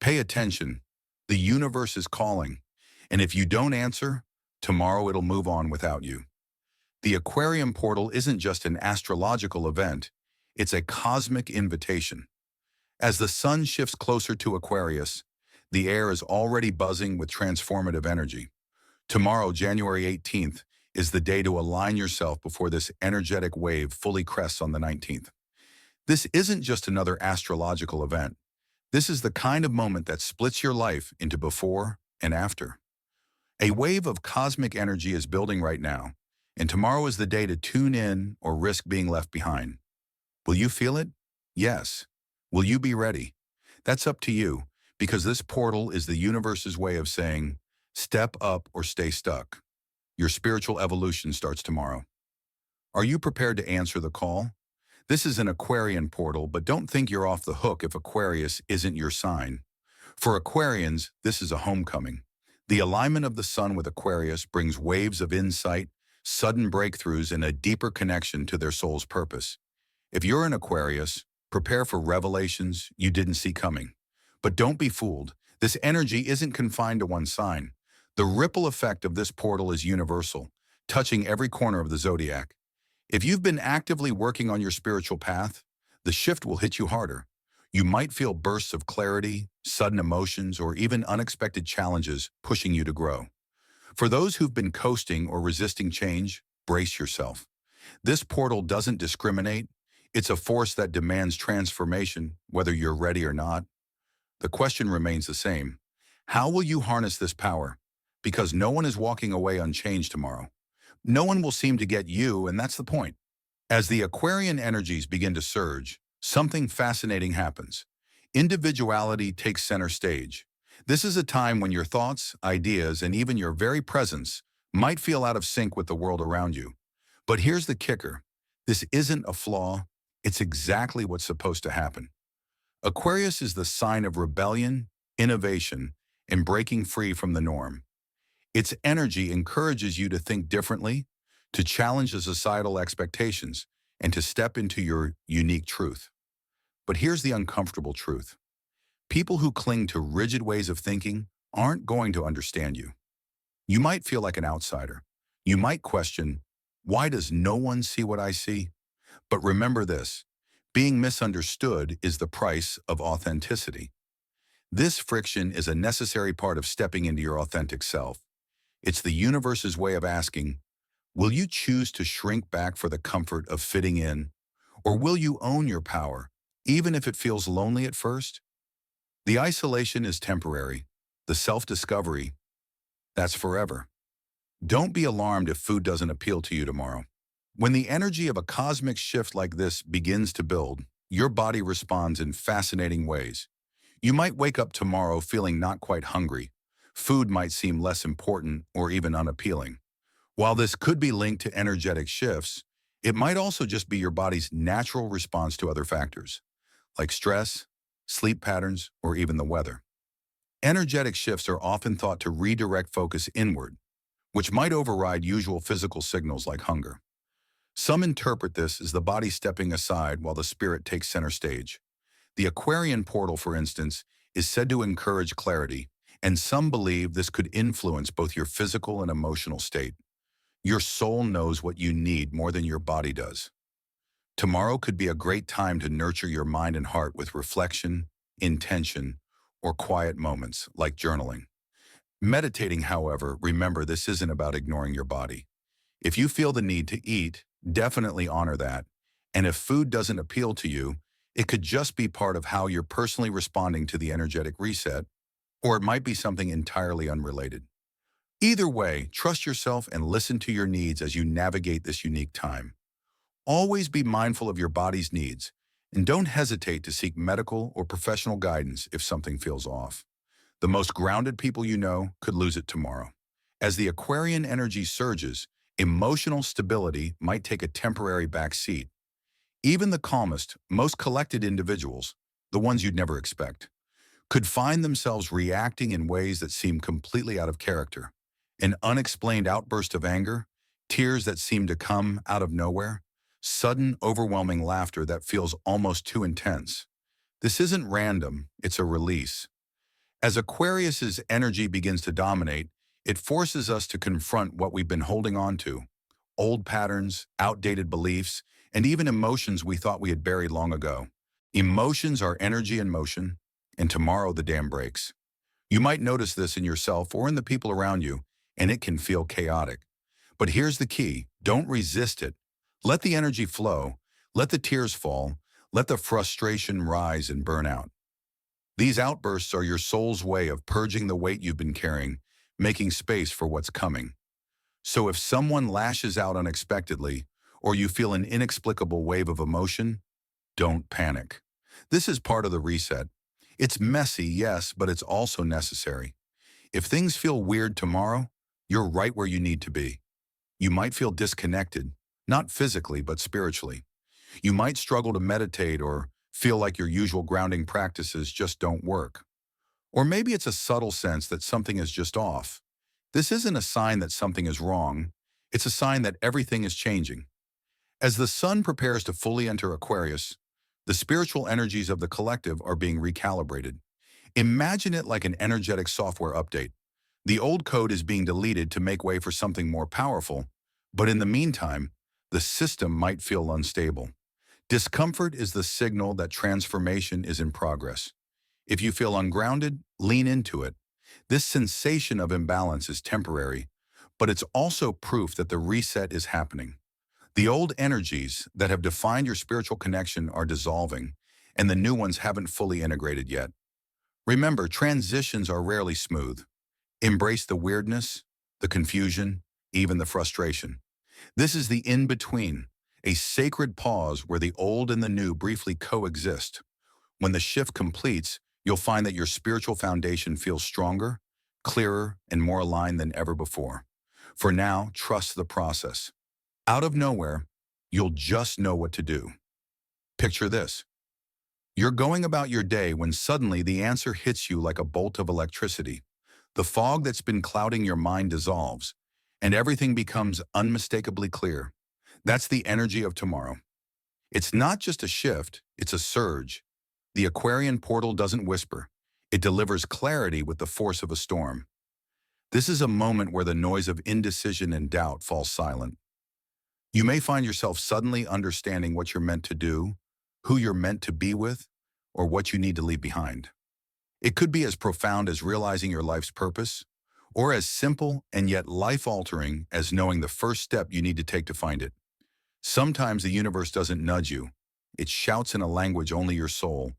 Pay attention. The universe is calling. And if you don't answer, tomorrow it'll move on without you. The Aquarian portal isn't just an astrological event, it's a cosmic invitation. As the sun shifts closer to Aquarius, the air is already buzzing with transformative energy. Tomorrow, January 18th, is the day to align yourself before this energetic wave fully crests on the 19th. This isn't just another astrological event. This is the kind of moment that splits your life into before and after. A wave of cosmic energy is building right now, and tomorrow is the day to tune in or risk being left behind. Will you feel it? Yes. Will you be ready? That's up to you, because this portal is the universe's way of saying, step up or stay stuck. Your spiritual evolution starts tomorrow. Are you prepared to answer the call? This is an Aquarian portal, but don't think you're off the hook if Aquarius isn't your sign. For Aquarians, this is a homecoming. The alignment of the sun with Aquarius brings waves of insight, sudden breakthroughs, and a deeper connection to their soul's purpose. If you're an Aquarius, prepare for revelations you didn't see coming. But don't be fooled. This energy isn't confined to one sign. The ripple effect of this portal is universal, touching every corner of the zodiac. If you've been actively working on your spiritual path, the shift will hit you harder. You might feel bursts of clarity, sudden emotions, or even unexpected challenges pushing you to grow. For those who've been coasting or resisting change, brace yourself. This portal doesn't discriminate. It's a force that demands transformation, whether you're ready or not. The question remains the same. How will you harness this power? Because no one is walking away unchanged tomorrow. No one will seem to get you, and that's the point. As the Aquarian energies begin to surge, something fascinating happens. Individuality takes center stage. This is a time when your thoughts, ideas, and even your very presence might feel out of sync with the world around you. But here's the kicker. This isn't a flaw. It's exactly what's supposed to happen. Aquarius is the sign of rebellion, innovation, and breaking free from the norm. Its energy encourages you to think differently, to challenge the societal expectations, and to step into your unique truth. But here's the uncomfortable truth. People who cling to rigid ways of thinking aren't going to understand you. You might feel like an outsider. You might question, why does no one see what I see? But remember this, being misunderstood is the price of authenticity. This friction is a necessary part of stepping into your authentic self. It's the universe's way of asking, will you choose to shrink back for the comfort of fitting in? Or will you own your power, even if it feels lonely at first? The isolation is temporary. The self-discovery, that's forever. Don't be alarmed if food doesn't appeal to you tomorrow. When the energy of a cosmic shift like this begins to build, your body responds in fascinating ways. You might wake up tomorrow feeling not quite hungry. Food might seem less important or even unappealing. While this could be linked to energetic shifts, it might also just be your body's natural response to other factors, like stress, sleep patterns, or even the weather. Energetic shifts are often thought to redirect focus inward, which might override usual physical signals like hunger. Some interpret this as the body stepping aside while the spirit takes center stage. The Aquarian portal, for instance, is said to encourage clarity, and some believe this could influence both your physical and emotional state. Your soul knows what you need more than your body does. Tomorrow could be a great time to nurture your mind and heart with reflection, intention, or quiet moments like journaling. Meditating, however, remember this isn't about ignoring your body. If you feel the need to eat, definitely honor that. And if food doesn't appeal to you, it could just be part of how you're personally responding to the energetic reset, or it might be something entirely unrelated. Either way, trust yourself and listen to your needs as you navigate this unique time. Always be mindful of your body's needs, and don't hesitate to seek medical or professional guidance if something feels off. The most grounded people you know could lose it tomorrow. As the Aquarian energy surges, emotional stability might take a temporary back seat. Even the calmest, most collected individuals, the ones you'd never expect, could find themselves reacting in ways that seem completely out of character. An unexplained outburst of anger, tears that seem to come out of nowhere, sudden, overwhelming laughter that feels almost too intense. This isn't random, it's a release. As Aquarius's energy begins to dominate, it forces us to confront what we've been holding on to, old patterns, outdated beliefs, and even emotions we thought we had buried long ago. Emotions are energy in motion, and tomorrow the dam breaks. You might notice this in yourself or in the people around you, and it can feel chaotic. But here's the key: don't resist it. Let the energy flow, let the tears fall, let the frustration rise and burn out. These outbursts are your soul's way of purging the weight you've been carrying, making space for what's coming. So if someone lashes out unexpectedly, or you feel an inexplicable wave of emotion, don't panic. This is part of the reset. It's messy, yes, but it's also necessary. If things feel weird tomorrow, you're right where you need to be. You might feel disconnected, not physically, but spiritually. You might struggle to meditate or feel like your usual grounding practices just don't work. Or maybe it's a subtle sense that something is just off. This isn't a sign that something is wrong. It's a sign that everything is changing. As the sun prepares to fully enter Aquarius, the spiritual energies of the collective are being recalibrated. Imagine it like an energetic software update. The old code is being deleted to make way for something more powerful, but in the meantime, the system might feel unstable. Discomfort is the signal that transformation is in progress. If you feel ungrounded, lean into it. This sensation of imbalance is temporary, but it's also proof that the reset is happening. The old energies that have defined your spiritual connection are dissolving, and the new ones haven't fully integrated yet. Remember, transitions are rarely smooth. Embrace the weirdness, the confusion, even the frustration. This is the in-between, a sacred pause where the old and the new briefly coexist. When the shift completes, you'll find that your spiritual foundation feels stronger, clearer, and more aligned than ever before. For now, trust the process. Out of nowhere, you'll just know what to do. Picture this. You're going about your day when suddenly the answer hits you like a bolt of electricity. The fog that's been clouding your mind dissolves, and everything becomes unmistakably clear. That's the energy of tomorrow. It's not just a shift, it's a surge. The Aquarian portal doesn't whisper. It delivers clarity with the force of a storm. This is a moment where the noise of indecision and doubt falls silent. You may find yourself suddenly understanding what you're meant to do, who you're meant to be with, or what you need to leave behind. It could be as profound as realizing your life's purpose, or as simple and yet life-altering as knowing the first step you need to take to find it. Sometimes the universe doesn't nudge you. It shouts in a language only your soul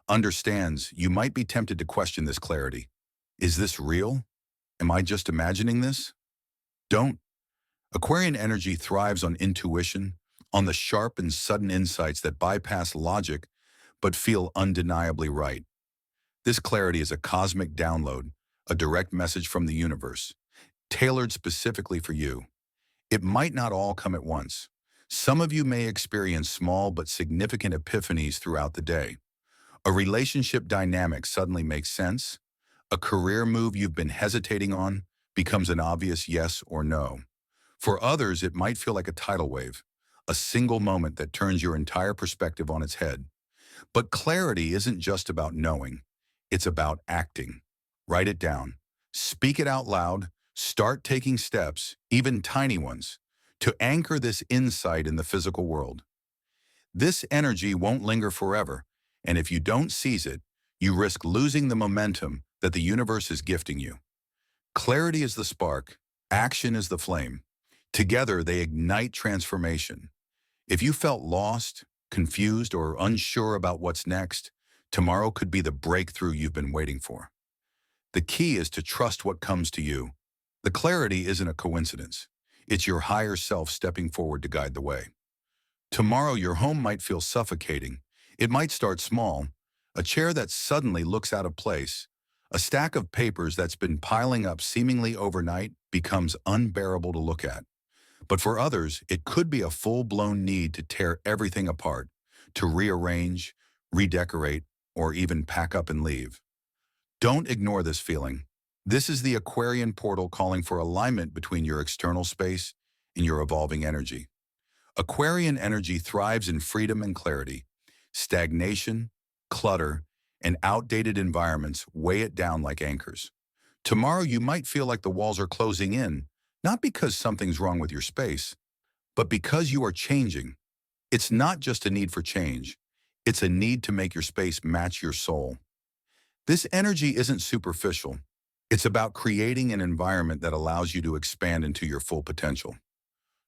understands. You might be tempted to question this clarity. Is this real? Am I just imagining this? Don't. Aquarian energy thrives on intuition, on the sharp and sudden insights that bypass logic but feel undeniably right. This clarity is a cosmic download, a direct message from the universe, tailored specifically for you. It might not all come at once. Some of you may experience small but significant epiphanies throughout the day. A relationship dynamic suddenly makes sense. A career move you've been hesitating on becomes an obvious yes or no. For others, it might feel like a tidal wave, a single moment that turns your entire perspective on its head. But clarity isn't just about knowing. It's about acting. Write it down. Speak it out loud. Start taking steps, even tiny ones, to anchor this insight in the physical world. This energy won't linger forever, and if you don't seize it, you risk losing the momentum that the universe is gifting you. Clarity is the spark. Action is the flame. Together, they ignite transformation. If you felt lost, confused, or unsure about what's next, tomorrow could be the breakthrough you've been waiting for. The key is to trust what comes to you. The clarity isn't a coincidence. It's your higher self stepping forward to guide the way. Tomorrow, your home might feel suffocating. It might start small, a chair that suddenly looks out of place. A stack of papers that's been piling up seemingly overnight becomes unbearable to look at. But for others, it could be a full-blown need to tear everything apart, to rearrange, redecorate, or even pack up and leave. Don't ignore this feeling. This is the Aquarian portal calling for alignment between your external space and your evolving energy. Aquarian energy thrives in freedom and clarity. Stagnation, clutter, and outdated environments weigh it down like anchors. Tomorrow you might feel like the walls are closing in, not because something's wrong with your space, but because you are changing. It's not just a need for change. It's a need to make your space match your soul. This energy isn't superficial. It's about creating an environment that allows you to expand into your full potential.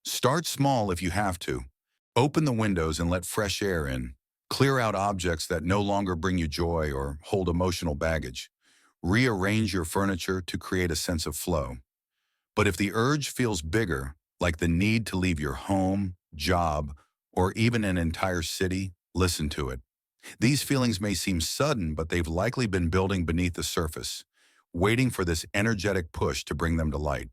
Start small if you have to. Open the windows and let fresh air in. Clear out objects that no longer bring you joy or hold emotional baggage. Rearrange your furniture to create a sense of flow. But if the urge feels bigger, like the need to leave your home, job, or even an entire city, listen to it. These feelings may seem sudden, but they've likely been building beneath the surface, waiting for this energetic push to bring them to light.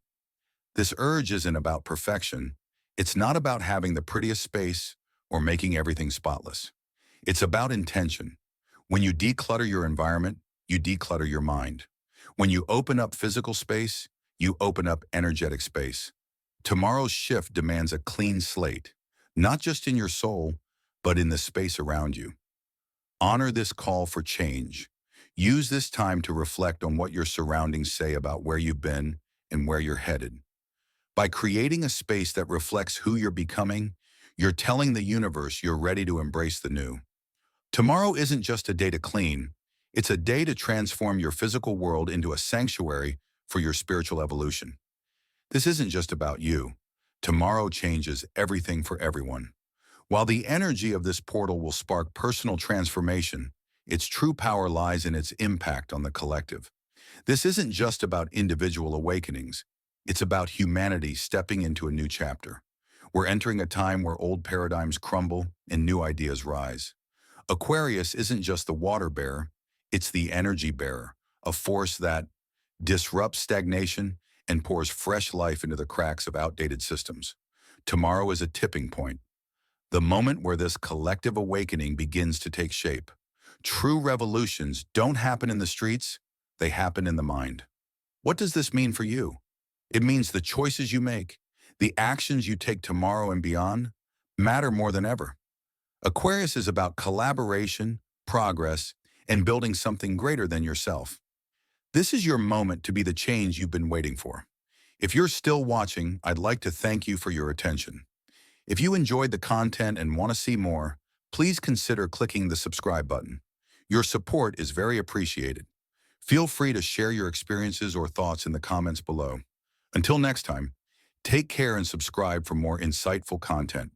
This urge isn't about perfection. It's not about having the prettiest space or making everything spotless. It's about intention. When you declutter your environment, you declutter your mind. When you open up physical space, you open up energetic space. Tomorrow's shift demands a clean slate, not just in your soul, but in the space around you. Honor this call for change. Use this time to reflect on what your surroundings say about where you've been and where you're headed. By creating a space that reflects who you're becoming, you're telling the universe you're ready to embrace the new. Tomorrow isn't just a day to clean, it's a day to transform your physical world into a sanctuary for your spiritual evolution. This isn't just about you. Tomorrow changes everything for everyone. While the energy of this portal will spark personal transformation, its true power lies in its impact on the collective. This isn't just about individual awakenings. It's about humanity stepping into a new chapter. We're entering a time where old paradigms crumble and new ideas rise. Aquarius isn't just the water bearer, it's the energy bearer, a force that disrupts stagnation and pours fresh life into the cracks of outdated systems. Tomorrow is a tipping point, the moment where this collective awakening begins to take shape. True revolutions don't happen in the streets, they happen in the mind. What does this mean for you? It means the choices you make, the actions you take tomorrow and beyond, matter more than ever. Aquarius is about collaboration, progress, and building something greater than yourself. This is your moment to be the change you've been waiting for. If you're still watching, I'd like to thank you for your attention. If you enjoyed the content and want to see more, please consider clicking the subscribe button. Your support is very appreciated. Feel free to share your experiences or thoughts in the comments below. Until next time, take care and subscribe for more insightful content.